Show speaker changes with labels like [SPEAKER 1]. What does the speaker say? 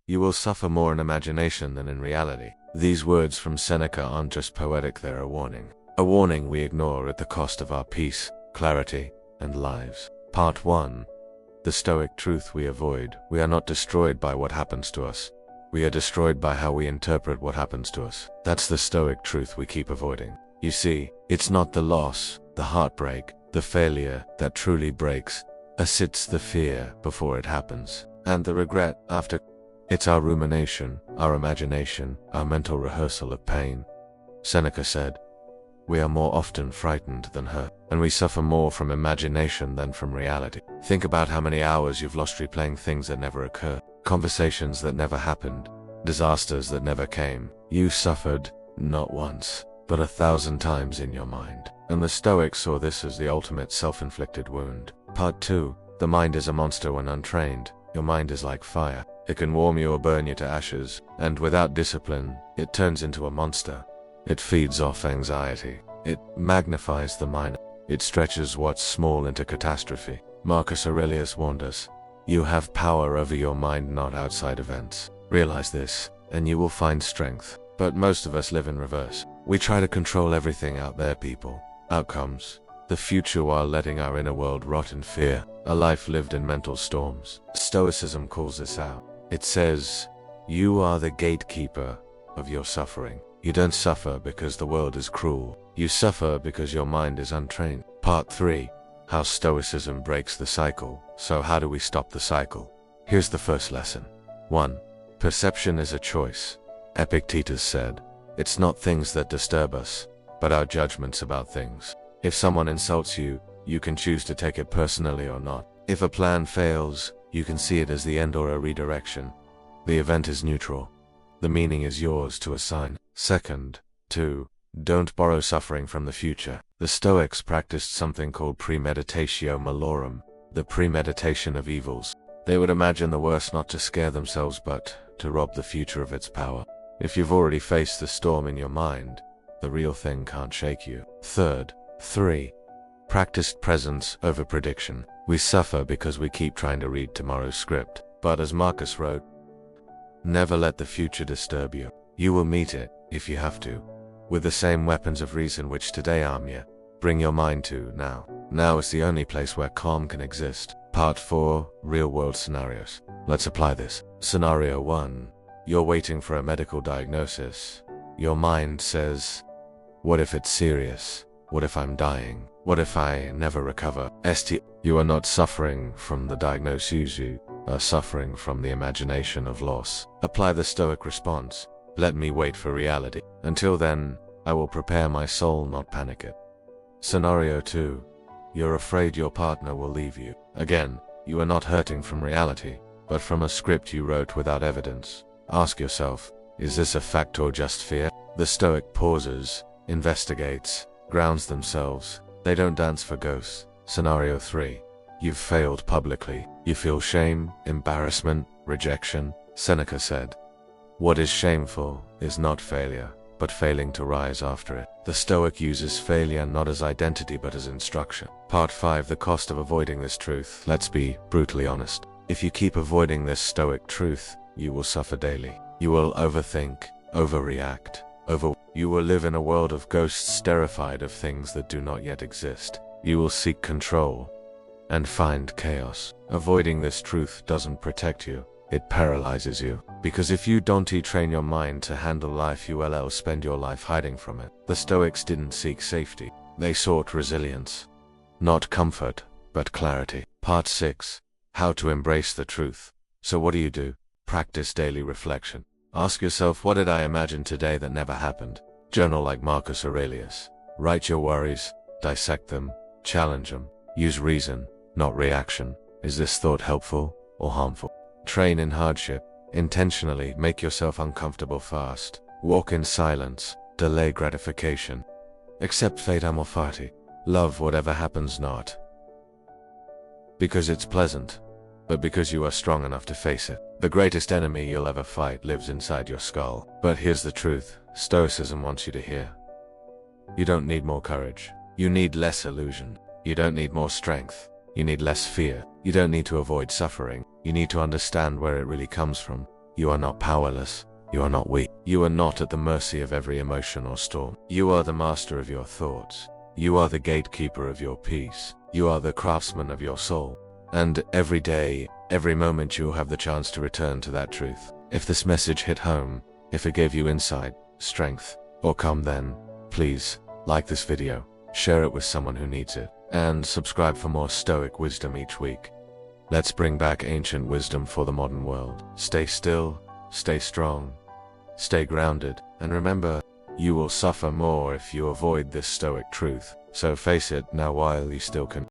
[SPEAKER 1] you will suffer more in imagination than in reality. These words from Seneca aren't just poetic, they're a warning. A warning we ignore at the cost of our peace, clarity, and lives. Part 1. The Stoic truth we avoid. We are not destroyed by what happens to us. We are destroyed by how we interpret what happens to us. That's the Stoic truth we keep avoiding. You see, it's not the loss, the heartbreak, the failure that truly breaks us. It's the fear before it happens, and the regret after. It's our rumination, our imagination, our mental rehearsal of pain. Seneca said, "We are more often frightened than hurt, and we suffer more from imagination than from reality." Think about how many hours you've lost replaying things that never occurred, conversations that never happened, disasters that never came. You suffered, not once, but 1,000 times in your mind. And the Stoics saw this as the ultimate self-inflicted wound. Part 2. The mind is a monster when untrained. Your mind is like fire. It can warm you or burn you to ashes, and without discipline, it turns into a monster. It feeds off anxiety. It magnifies the minor. It stretches what's small into catastrophe. Marcus Aurelius warned us, "You have power over your mind, not outside events." Realize this, and you will find strength. But most of us live in reverse. We try to control everything out there, people, outcomes, the future, while letting our inner world rot in fear, a life lived in mental storms. Stoicism calls this out. It says, you are the gatekeeper of your suffering. You don't suffer because the world is cruel. You suffer because your mind is untrained. Part 3. How Stoicism breaks the cycle. So how do we stop the cycle? Here's the first lesson. 1. Perception is a choice. Epictetus said, "It's not things that disturb us, but our judgments about things." If someone insults you, you can choose to take it personally or not. If a plan fails, you can see it as the end or a redirection. The event is neutral. The meaning is yours to assign. 2. Don't borrow suffering from the future. The Stoics practiced something called Premeditatio Malorum, the premeditation of evils. They would imagine the worst not to scare themselves, but to rob the future of its power. If you've already faced the storm in your mind, the real thing can't shake you. 3. Practiced presence over prediction. We suffer because we keep trying to read tomorrow's script. But as Marcus wrote, never let the future disturb you. You will meet it, if you have to, with the same weapons of reason which today arm you. Bring your mind to now. Now is the only place where calm can exist. Part 4. Real-world scenarios. Let's apply this. Scenario 1. You're waiting for a medical diagnosis. Your mind says, what if it's serious? What if I'm dying? What if I never recover? You are not suffering from the diagnosis, you are suffering from the imagination of loss. Apply the Stoic response. Let me wait for reality. Until then, I will prepare my soul, not panic it. Scenario 2. You're afraid your partner will leave you. Again, you are not hurting from reality, but from a script you wrote without evidence. Ask yourself, is this a fact or just fear? The Stoic pauses, investigates, grounds themselves. They don't dance for ghosts. Scenario 3. You've failed publicly. You feel shame, embarrassment, rejection. Seneca said, what is shameful is not failure, but failing to rise after it. The Stoic uses failure not as identity but as instruction. Part 5. The cost of avoiding this truth. Let's be brutally honest. If you keep avoiding this Stoic truth, you will suffer daily. You will overthink, overreact, You will live in a world of ghosts, terrified of things that do not yet exist. You will seek control and find chaos. Avoiding this truth doesn't protect you. It paralyzes you. Because if you don't train your mind to handle life, you will spend your life hiding from it. The Stoics didn't seek safety. They sought resilience. Not comfort, but clarity. Part 6. How to embrace the truth. So what do? Practice daily reflection. Ask yourself, what did I imagine today that never happened? Journal like Marcus Aurelius. Write your worries, dissect them, challenge them. Use reason, not reaction. Is this thought helpful or harmful? Train in hardship. Intentionally make yourself uncomfortable fast. Walk in silence. Delay gratification. Accept fate amor fati. Love whatever happens, not because it's pleasant, but because you are strong enough to face it. The greatest enemy you'll ever fight lives inside your skull. But here's the truth, Stoicism wants you to hear. You don't need more courage. You need less illusion. You don't need more strength. You need less fear. You don't need to avoid suffering. You need to understand where it really comes from. You are not powerless. You are not weak. You are not at the mercy of every emotion or storm. You are the master of your thoughts. You are the gatekeeper of your peace. You are the craftsman of your soul. And every day, every moment, you have the chance to return to that truth. If this message hit home, if it gave you insight, strength, or calm, then please like this video, share it with someone who needs it, and subscribe for more Stoic wisdom each week. Let's bring back ancient wisdom for the modern world. Stay still, stay strong, stay grounded, and remember, you will suffer more if you avoid this Stoic truth. So face it now while you still can.